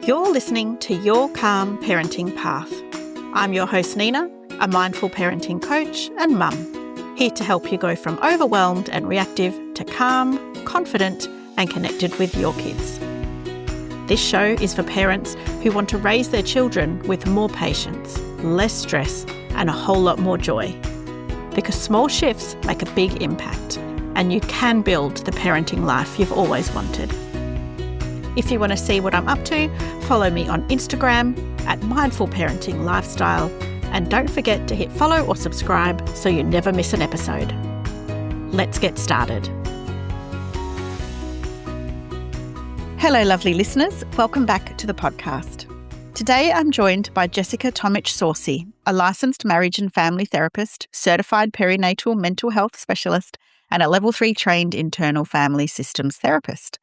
You're listening to Your Calm Parenting Path. I'm your host, Nina, a mindful parenting coach and mum, here to help you go from overwhelmed and reactive to calm, confident, and connected with your kids. This show is for parents who want to raise their children with more patience, less stress, and a whole lot more joy. Because small shifts make a big impact, and you can build the parenting life you've always wanted. If you want to see what I'm up to, follow me on Instagram at Mindful Parenting Lifestyle, and don't forget to hit follow or subscribe so you never miss an episode. Let's get started. Hello, lovely listeners. Welcome back to the podcast. Today, I'm joined by Jessica Tomich Sorci, a licensed marriage and family therapist, certified perinatal mental health specialist, and a level 3 trained internal family systems therapist.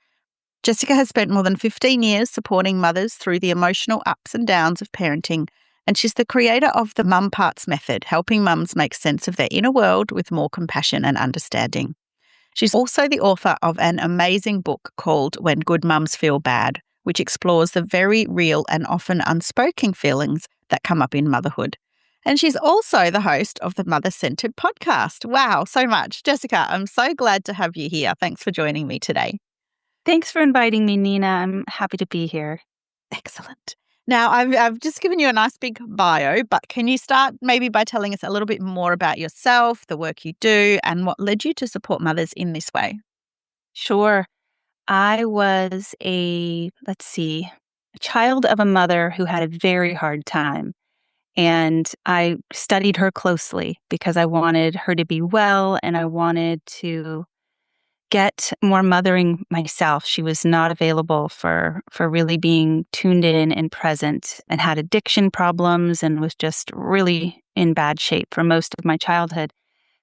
Jessica has spent more than 15 years supporting mothers through the emotional ups and downs of parenting, and she's the creator of the Mum Parts Method, helping mums make sense of their inner world with more compassion and understanding. She's also the author of an amazing book called When Good Mums Feel Bad, which explores the very real and often unspoken feelings that come up in motherhood. And she's also the host of the Mother-Centered podcast. Wow, so much. Jessica, I'm so glad to have you here. Thanks for joining me today. Thanks for inviting me, Nina. I'm happy to be here. Excellent. Now, I've just given you a nice big bio, but can you start maybe by telling us a little bit more about yourself, the work you do, and what led you to support mothers in this way? Sure. I was a child of a mother who had a very hard time. And I studied her closely because I wanted her to be well and I wanted to get more mothering myself. She was not available for really being tuned in and present, and had addiction problems and was just really in bad shape for most of my childhood.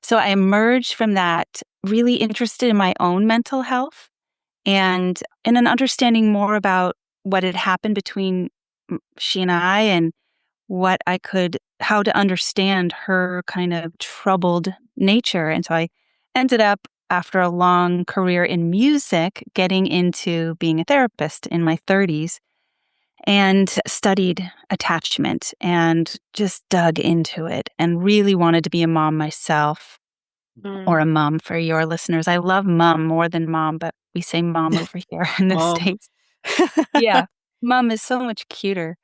So I emerged from that really interested in my own mental health and in an understanding more about what had happened between she and I, and how to understand her kind of troubled nature. And so I ended up, after a long career in music, getting into being a therapist in my 30s and studied attachment and just dug into it and really wanted to be a mom myself, or a mum for your listeners. I love mum more than mom, but we say mom over here in the States. Yeah, mum is so much cuter.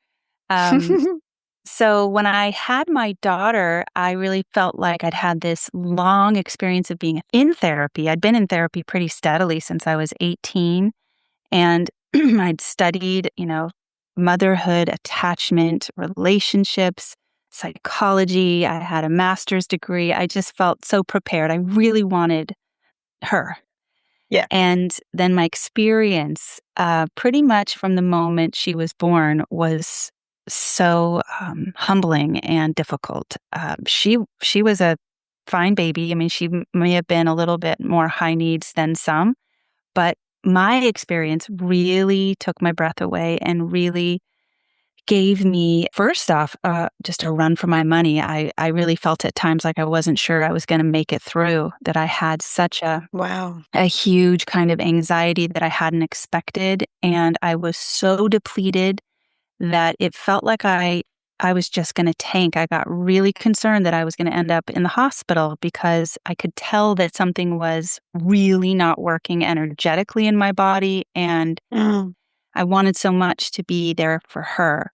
So when I had my daughter, I really felt like I'd had this long experience of being in therapy. I'd been in therapy pretty steadily since I was 18, and I'd studied, motherhood, attachment, relationships, psychology. I had a master's degree. I just felt so prepared. I really wanted her. Yeah. And then my experience, pretty much from the moment she was born, was so humbling and difficult. She was a fine baby. I mean, she may have been a little bit more high needs than some, but my experience really took my breath away and really gave me, first off, just a run for my money. I really felt at times like I wasn't sure I was going to make it through, that I had such a huge kind of anxiety that I hadn't expected. And I was so depleted that it felt like I was just going to tank. I got really concerned that I was going to end up in the hospital because I could tell that something was really not working energetically in my body. And I wanted so much to be there for her.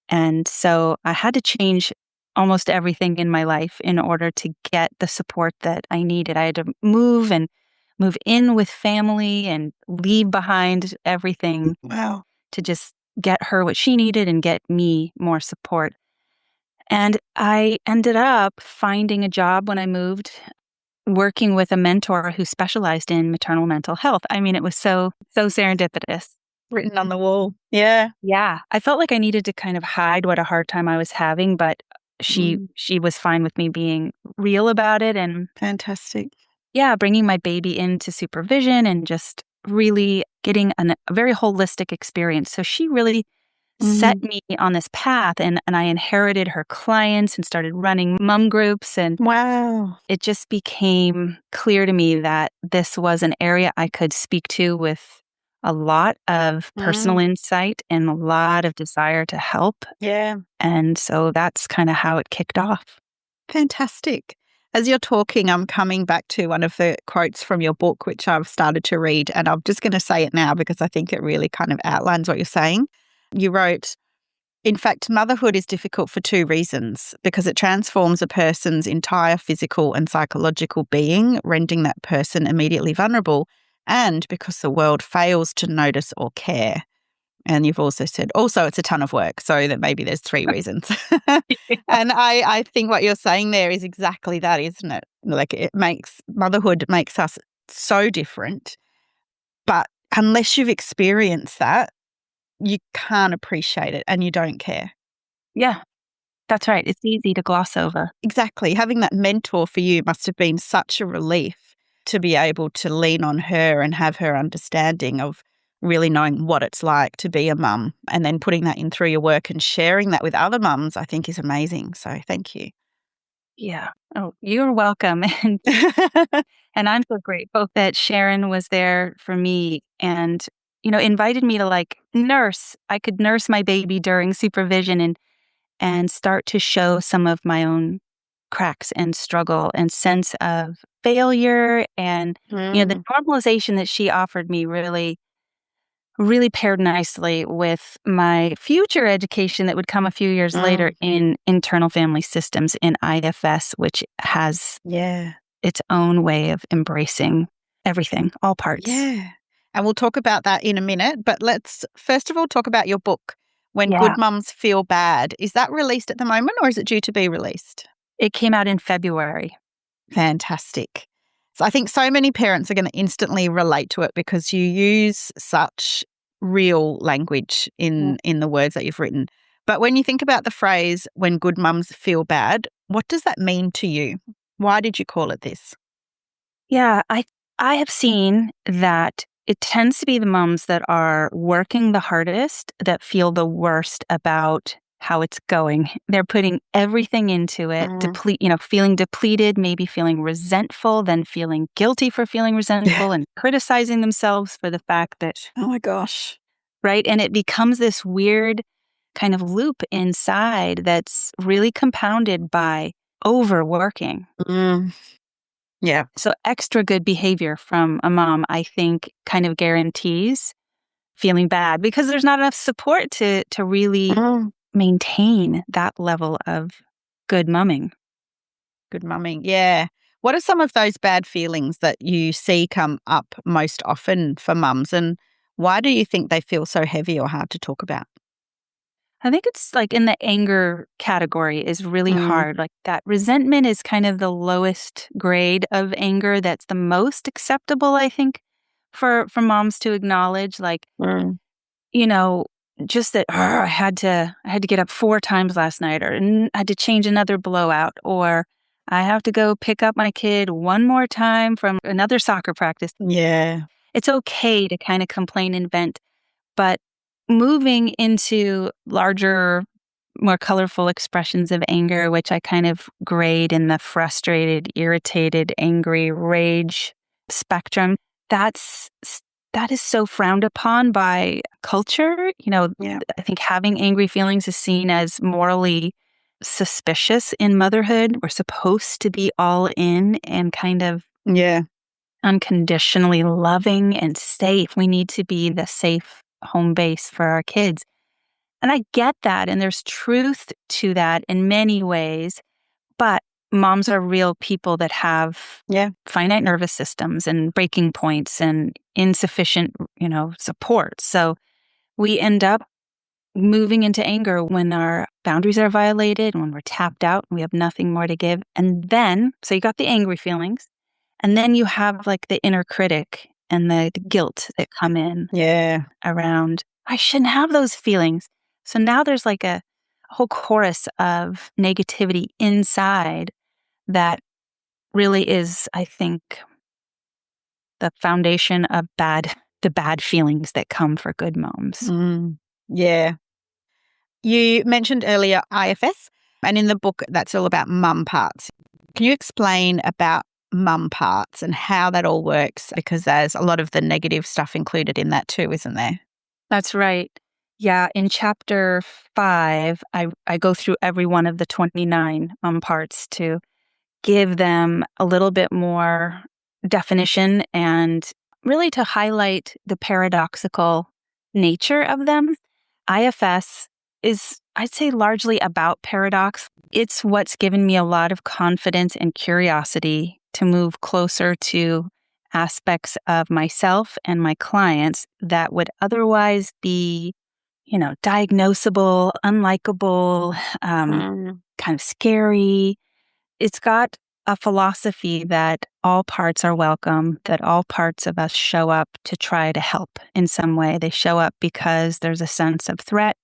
And so I had to change almost everything in my life in order to get the support that I needed. I had to move in with family and leave behind everything to just get her what she needed and get me more support. And I ended up finding a job when I moved, working with a mentor who specialized in maternal mental health. I mean, it was so serendipitous. Written on the wall. Yeah. Yeah. I felt like I needed to kind of hide what a hard time I was having, but she was fine with me being real about it. And fantastic. Yeah, bringing my baby into supervision and just really getting a very holistic experience. So she really set me on this path, and I inherited her clients and started running mom groups. And it just became clear to me that this was an area I could speak to with a lot of personal insight and a lot of desire to help. Yeah. And so that's kind of how it kicked off. Fantastic. As you're talking, I'm coming back to one of the quotes from your book, which I've started to read, and I'm just going to say it now because I think it really kind of outlines what you're saying. You wrote, in fact, motherhood is difficult for two reasons: because it transforms a person's entire physical and psychological being, rendering that person immediately vulnerable, and because the world fails to notice or care. And you've also said, also, it's a ton of work, so that maybe there's three reasons. And I think what you're saying there is exactly that, isn't it? Like, motherhood makes us so different, but unless you've experienced that, you can't appreciate it and you don't care. Yeah, that's right. It's easy to gloss over. Exactly. Having that mentor for you must have been such a relief to be able to lean on her and have her understanding of really knowing what it's like to be a mum, and then putting that in through your work and sharing that with other mums, I think is amazing. So thank you. Yeah. Oh, you're welcome. And I'm so grateful that Sharon was there for me and, invited me to nurse. I could nurse my baby during supervision and start to show some of my own cracks and struggle and sense of failure. And, the normalization that she offered me really, really paired nicely with my future education that would come a few years later in internal family systems in IFS, which has Yeah. its own way of embracing everything, all parts. Yeah. And we'll talk about that in a minute, but let's first of all talk about your book, When Yeah. Good Mums Feel Bad. Is that released at the moment or is it due to be released? It came out in February. Fantastic. So I think so many parents are going to instantly relate to it because you use such real language in the words that you've written. But when you think about the phrase, when good mums feel bad, what does that mean to you? Why did you call it this? Yeah, I have seen that it tends to be the moms that are working the hardest that feel the worst about how it's going. They're putting everything into it, feeling depleted, maybe feeling resentful, then feeling guilty for feeling resentful and criticizing themselves for the fact that, Oh my gosh. right? And it becomes this weird kind of loop inside that's really compounded by overworking. Yeah. So extra good behavior from a mom, I think, kind of guarantees feeling bad because there's not enough support to really maintain that level of good mumming. Good mumming. Yeah. What are some of those bad feelings that you see come up most often for mums, and why do you think they feel so heavy or hard to talk about? I think it's like in the anger category is really hard. Like that resentment is kind of the lowest grade of anger that's the most acceptable, I think, for moms to acknowledge. Like, you know, just that I had to get up 4 times last night, or I had to change another blowout, or I have to go pick up my kid one more time from another soccer practice. Yeah. It's okay to kind of complain and vent, but moving into larger, more colorful expressions of anger, which I kind of grade in the frustrated, irritated, angry, rage spectrum, that is so frowned upon by culture. Yeah. I think having angry feelings is seen as morally suspicious in motherhood. We're supposed to be all in and kind of Yeah. unconditionally loving and safe. We need to be the safe home base for our kids. And I get that. And there's truth to that in many ways. But moms are real people that have finite nervous systems and breaking points and insufficient, support. So we end up moving into anger when our boundaries are violated, when we're tapped out and we have nothing more to give. And then, so you got the angry feelings, and then you have like the inner critic and the guilt that come in around, I shouldn't have those feelings. So now there's like a whole chorus of negativity inside that really is, I think, the foundation of the bad feelings that come for good moms. Yeah. You mentioned earlier IFS, and in the book, that's all about mum parts. Can you explain about mum parts and how that all works? Because there's a lot of the negative stuff included in that too, isn't there? That's right. Yeah, in chapter 5, I go through every one of the 29 parts to give them a little bit more definition and really to highlight the paradoxical nature of them. IFS is, I'd say, largely about paradox. It's what's given me a lot of confidence and curiosity to move closer to aspects of myself and my clients that would otherwise be, diagnosable, unlikable, kind of scary. It's got a philosophy that all parts are welcome, that all parts of us show up to try to help in some way. They show up because there's a sense of threat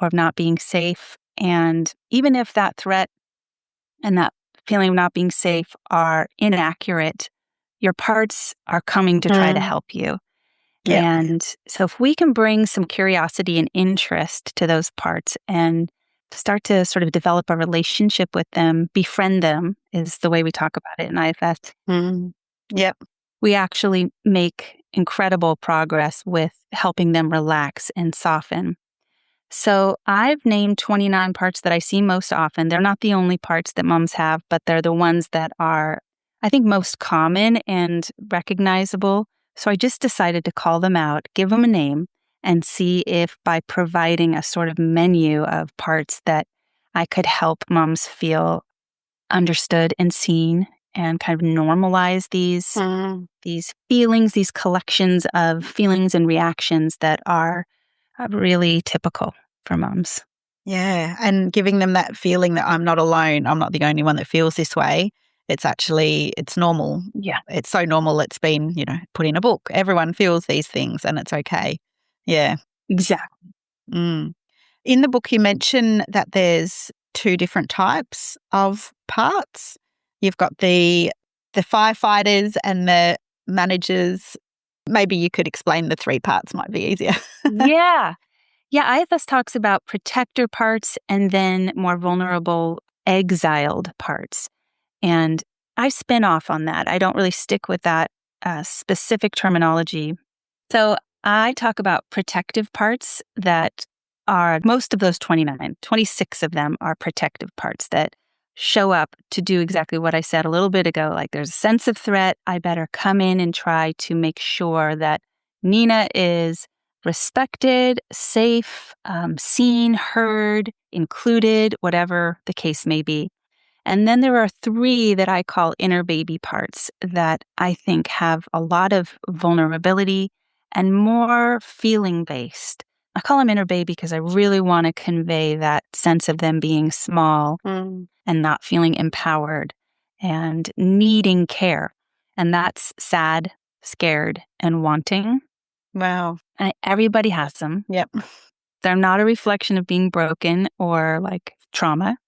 or of not being safe. And even if that threat and that feeling of not being safe are inaccurate, your parts are coming to try to help you. Yeah. And so if we can bring some curiosity and interest to those parts and start to sort of develop a relationship with them, befriend them is the way we talk about it in IFS. Yep. We actually make incredible progress with helping them relax and soften. So I've named 29 parts that I see most often. They're not the only parts that moms have, but they're the ones that are, I think, most common and recognizable. So I just decided to call them out, give them a name, and see if by providing a sort of menu of parts that I could help moms feel understood and seen and kind of normalize these feelings, these collections of feelings and reactions that are really typical for moms. Yeah. And giving them that feeling that I'm not alone. I'm not the only one that feels this way. It's normal. Yeah, It's so normal. It's been, put in a book. Everyone feels these things and it's okay. Yeah. exactly. Mm. In the book, you mention that there's two different types of parts. You've got the firefighters and the managers. Maybe you could explain the three parts, might be easier. Yeah. Yeah, IFS talks about protector parts and then more vulnerable exiled parts. And I spin off on that. I don't really stick with that specific terminology. So I talk about protective parts that are most of those 29, 26 of them are protective parts that show up to do exactly what I said a little bit ago. Like there's a sense of threat. I better come in and try to make sure that Nina is respected, safe, seen, heard, included, whatever the case may be. And then there are 3 that I call inner baby parts that I think have a lot of vulnerability and more feeling based. I call them inner baby because I really want to convey that sense of them being small and not feeling empowered and needing care. And that's sad, scared, and wanting. Wow. And everybody has them. Yep. They're not a reflection of being broken or like trauma.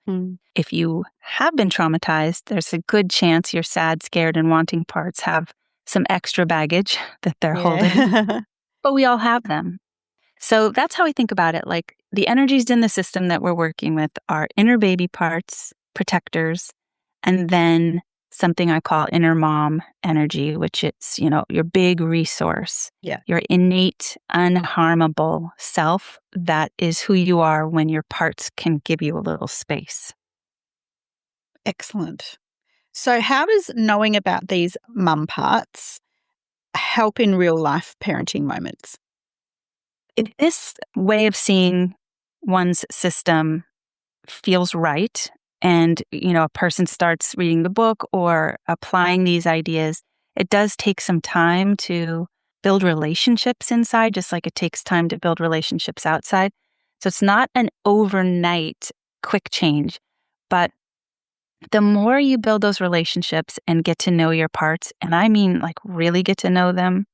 If you have been traumatized, there's a good chance your sad, scared, and wanting parts have some extra baggage that they're holding, Yeah. but we all have them. So that's how I think about it. Like the energies in the system that we're working with are inner baby parts, protectors, and then something I call inner mom energy, which is, your big resource, Yeah. your innate, unharmable self. That is who you are when your parts can give you a little space. Excellent. So how does knowing about these mum parts help in real life parenting moments? If this way of seeing one's system feels right, and a person starts reading the book or applying these ideas, it does take some time to build relationships inside, just like it takes time to build relationships outside. So it's not an overnight quick change, but the more you build those relationships and get to know your parts, and I mean like really get to know them,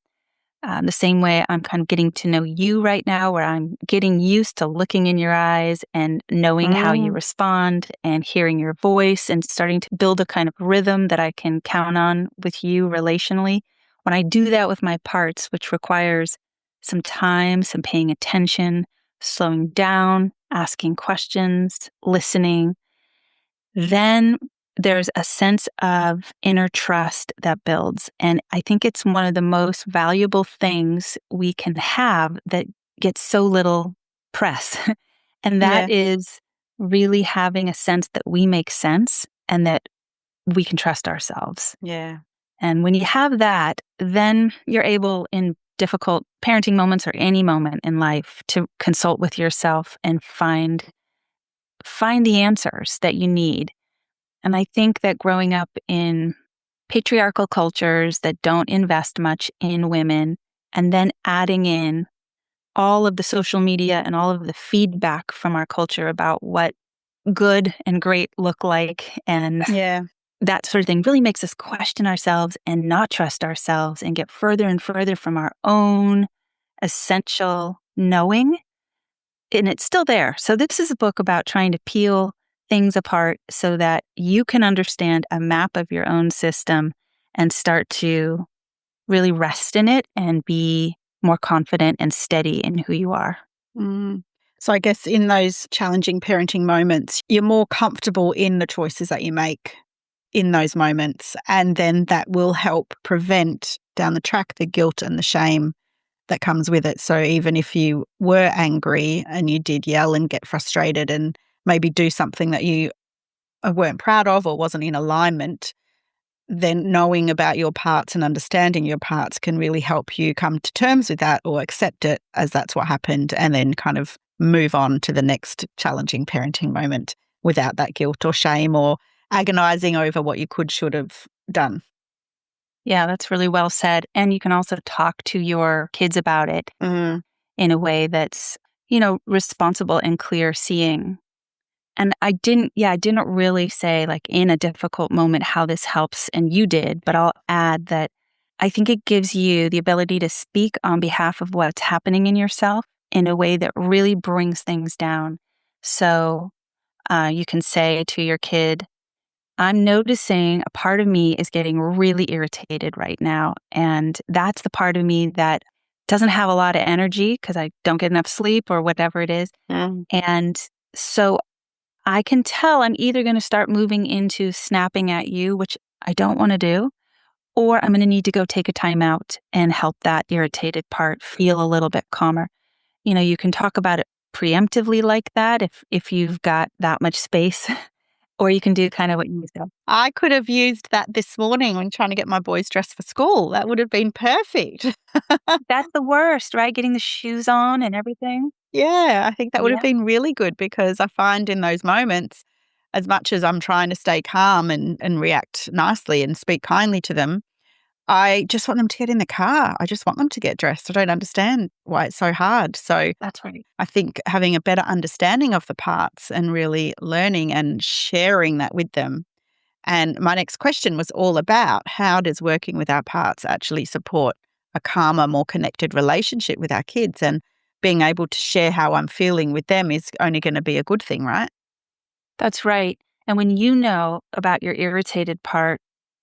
the same way I'm kind of getting to know you right now, where I'm getting used to looking in your eyes and knowing how you respond and hearing your voice and starting to build a kind of rhythm that I can count on with you relationally. When I do that with my parts, which requires some time, some paying attention, slowing down, asking questions, listening, then there's a sense of inner trust that builds. And I think it's one of the most valuable things we can have that gets so little press. And that Yeah. is really having a sense that we make sense and that we can trust ourselves. Yeah. And when you have that, then you're able in difficult parenting moments or any moment in life to consult with yourself and find the answers that you need. And I think that growing up in patriarchal cultures that don't invest much in women, and then adding in all of the social media and all of the feedback from our culture about what good and great look like and Yeah. that sort of thing really makes us question ourselves and not trust ourselves and get further and further from our own essential knowing. And it's still there. So this is a book about trying to peel things apart so that you can understand a map of your own system and start to really rest in it and be more confident and steady in who you are. Mm. So I guess in those challenging parenting moments, you're more comfortable in the choices that you make in those moments. And then that will help prevent down the track the guilt and the shame that comes with it. So even if you were angry and you did yell and get frustrated and maybe do something that you weren't proud of or wasn't in alignment, then knowing about your parts and understanding your parts can really help you come to terms with that or accept it as that's what happened and then kind of move on to the next challenging parenting moment without that guilt or shame or agonizing over what you should have done. Yeah, that's really well said. And you can also talk to your kids about it Mm. in a way that's, responsible and clear seeing. And I didn't really say like in a difficult moment how this helps, and you did, but I'll add that I think it gives you the ability to speak on behalf of what's happening in yourself in a way that really brings things down. So you can say to your kid, I'm noticing a part of me is getting really irritated right now. And that's the part of me that doesn't have a lot of energy because I don't get enough sleep or whatever it is. Mm. And so I can tell I'm either going to start moving into snapping at you, which I don't want to do, or I'm going to need to go take a time out and help that irritated part feel a little bit calmer. You can talk about it preemptively like that if you've got that much space, or you can do kind of what you said. I could have used that this morning when trying to get my boys dressed for school. That would have been perfect. That's the worst, right? Getting the shoes on and everything. Yeah, I think that would have Yeah, been really good because I find in those moments, as much as I'm trying to stay calm and react nicely and speak kindly to them, I just want them to get in the car. I just want them to get dressed. I don't understand why it's so hard. So that's right. I think having a better understanding of the parts and really learning and sharing that with them. And my next question was all about how does working with our parts actually support a calmer, more connected relationship with our kids? And being able to share how I'm feeling with them is only going to be a good thing, right? That's right. And when you know about your irritated part,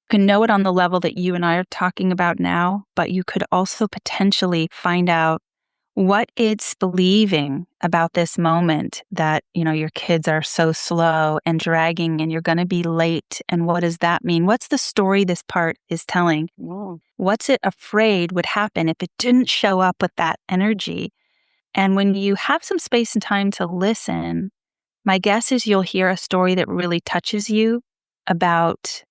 you can know it on the level that you and I are talking about now, but you could also potentially find out what it's believing about this moment that, your kids are so slow and dragging and you're going to be late. And what does that mean? What's the story this part is telling? Mm. What's it afraid would happen if it didn't show up with that energy? And when you have some space and time to listen, my guess is you'll hear a story that really touches you about,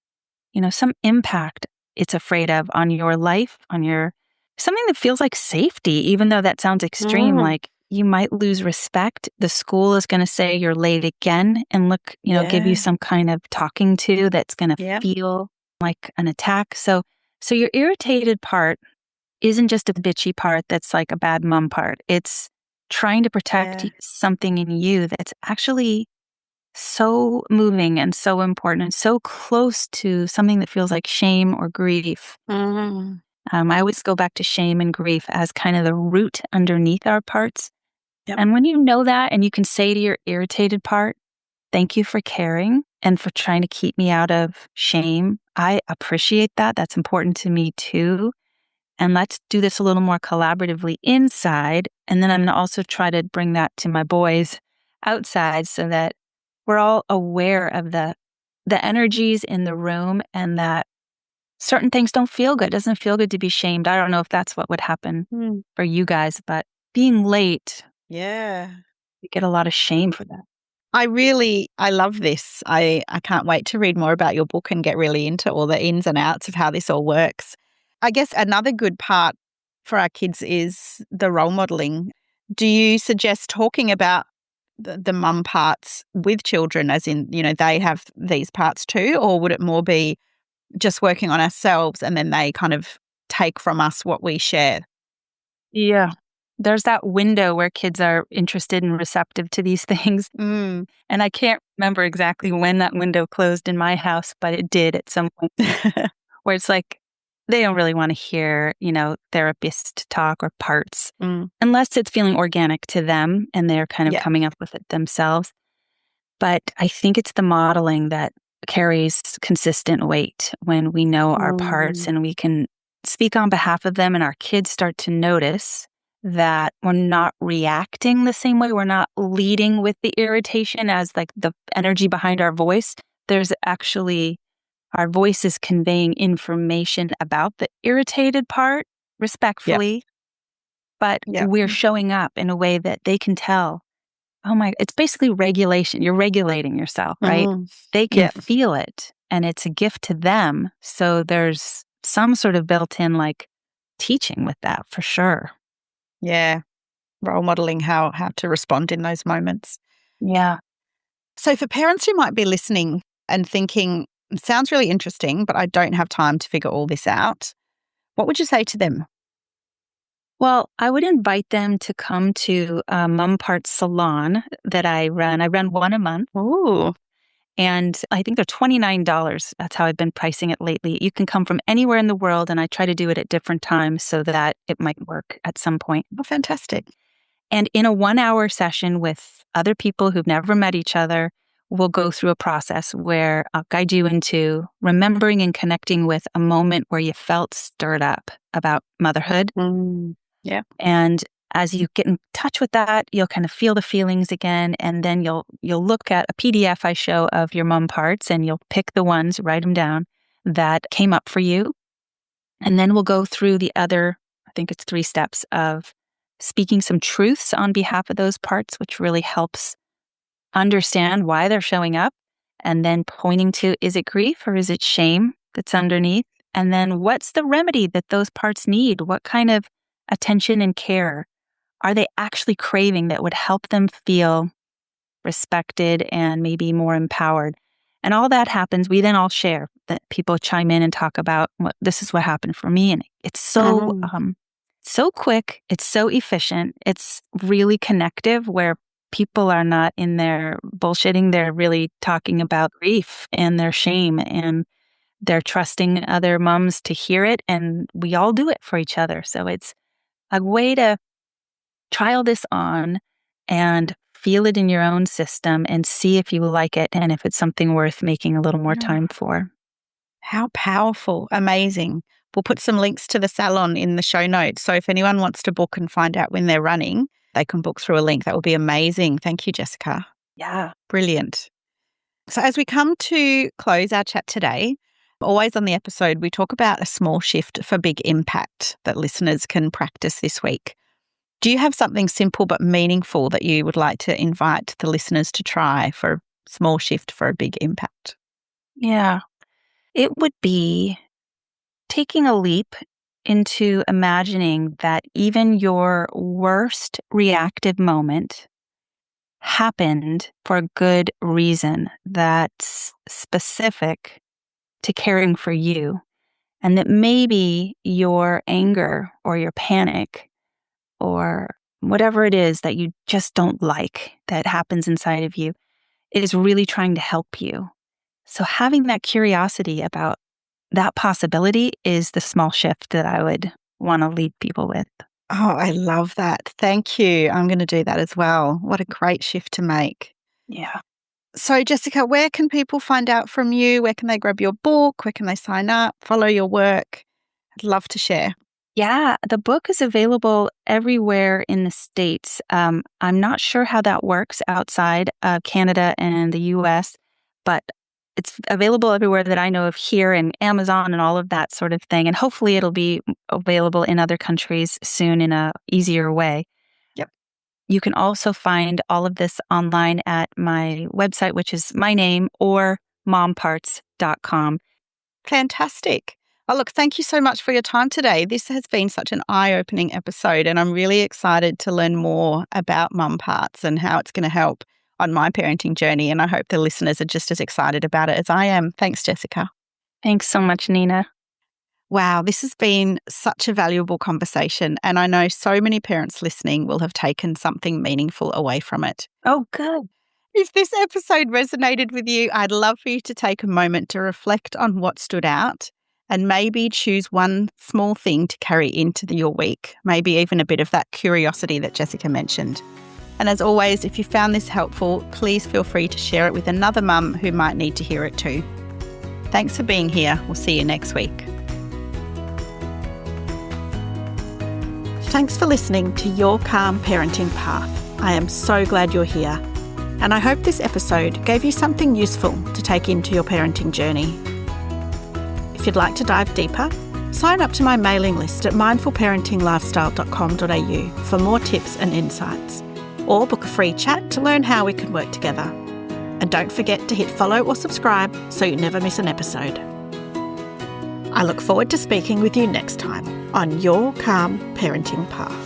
some impact it's afraid of on your life, on your something that feels like safety, even though that sounds extreme. Mm. Like you might lose respect. The school is going to say you're late again and give you Yeah. some kind of talking to that's going to Yeah. feel like an attack. So your irritated part isn't just a bitchy part that's like a bad mom part. It's trying to protect Yeah. something in you that's actually so moving and so important and so close to something that feels like shame or grief. Mm. I always go back to shame and grief as kind of the root underneath our parts. Yep. And when you know that and you can say to your irritated part, thank you for caring and for trying to keep me out of shame. I appreciate that. That's important to me too. And let's do this a little more collaboratively inside. And then I'm going to also try to bring that to my boys outside so that we're all aware of the the energies in the room and that certain things don't feel good. It doesn't feel good to be shamed. I don't know if that's what would happen for you guys, but being late, Yeah. you get a lot of shame for that. I love this. I can't wait to read more about your book and get really into all the ins and outs of how this all works. I guess another good part for our kids is the role modeling. Do you suggest talking about the mum parts with children, as in, they have these parts too? Or would it more be just working on ourselves and then they kind of take from us what we share? Yeah. There's that window where kids are interested and receptive to these things. Mm. And I can't remember exactly when that window closed in my house, but it did at some point where it's like they don't really want to hear, therapist talk or parts unless it's feeling organic to them and they're kind of Yeah. coming up with it themselves. But I think it's the modeling that carries consistent weight when we know our parts and we can speak on behalf of them and our kids start to notice that we're not reacting the same way. We're not leading with the irritation as like the energy behind our voice. There's actually our voice is conveying information about the irritated part respectfully, but Yeah. we're showing up in a way that they can tell. Oh my, it's basically regulation. You're regulating yourself, right? They can Yeah. feel it and it's a gift to them. So there's some sort of built in like teaching with that for sure. Yeah. Role modeling how to respond in those moments. Yeah. So for parents who might be listening and thinking, it sounds really interesting, but I don't have time to figure all this out, what would you say to them? Well, I would invite them to come to a Mum Parts salon that I run. I run one a month. Ooh. And I think they're $29. That's how I've been pricing it lately. You can come from anywhere in the world, and I try to do it at different times so that it might work at some point. Oh, fantastic. And in a 1-hour session with other people who've never met each other, we'll go through a process where I'll guide you into remembering and connecting with a moment where you felt stirred up about motherhood. Yeah. And as you get in touch with that, you'll kind of feel the feelings again. And then you'll look at a PDF I show of your mum parts and you'll pick the ones, write them down that came up for you. And then we'll go through the other, I think it's 3 steps of speaking some truths on behalf of those parts, which really helps understand why they're showing up. And then pointing to, is it grief or is it shame that's underneath? And then what's the remedy that those parts need? What kind of attention and care are they actually craving that would help them feel respected and maybe more empowered? And all that happens. We then all share that people chime in and talk about this is what happened for me. And it's so quick. It's so efficient. It's really connective where people are not in there bullshitting. They're really talking about grief and their shame and they're trusting other moms to hear it. And we all do it for each other. So it's a way to trial this on and feel it in your own system and see if you like it and if it's something worth making a little more time for. How powerful. Amazing. We'll put some links to the salon in the show notes. So if anyone wants to book and find out when they're running, they can book through a link. That would be amazing. Thank you, Jessica. Yeah. Brilliant. So as we come to close our chat today, always on the episode, we talk about a small shift for big impact that listeners can practice this week. Do you have something simple but meaningful that you would like to invite the listeners to try for a small shift for a big impact? Yeah. It would be taking a leap into imagining that even your worst reactive moment happened for a good reason that's specific to caring for you. And that maybe your anger or your panic or whatever it is that you just don't like that happens inside of you is really trying to help you. So having that curiosity about that possibility is the small shift that I would want to lead people with. Oh, I love that. Thank you. I'm going to do that as well. What a great shift to make. Yeah. So, Jessica, where can people find out from you? Where can they grab your book? Where can they sign up, follow your work? I'd love to share. Yeah, the book is available everywhere in the States. I'm not sure how that works outside of Canada and the US, but it's available everywhere that I know of here, and Amazon and all of that sort of thing. And hopefully it'll be available in other countries soon in a easier way. Yep. You can also find all of this online at my website, which is my name, or momparts.com. Fantastic. Oh, look, thank you so much for your time today. This has been such an eye-opening episode, and I'm really excited to learn more about Mum Parts and how it's going to help on my parenting journey. And I hope the listeners are just as excited about it as I am. Thanks, Jessica. Thanks so much, Nina. Wow, this has been such a valuable conversation, and I know so many parents listening will have taken something meaningful away from it. Oh, good. If this episode resonated with you, I'd love for you to take a moment to reflect on what stood out and maybe choose one small thing to carry into your week, maybe even a bit of that curiosity that Jessica mentioned. And as always, if you found this helpful, please feel free to share it with another mum who might need to hear it too. Thanks for being here. We'll see you next week. Thanks for listening to Your Calm Parenting Path. I am so glad you're here. And I hope this episode gave you something useful to take into your parenting journey. If you'd like to dive deeper, sign up to my mailing list at mindfulparentinglifestyle.com.au for more tips and insights, or book a free chat to learn how we can work together. And don't forget to hit follow or subscribe so you never miss an episode. I look forward to speaking with you next time on Your Calm Parenting Path.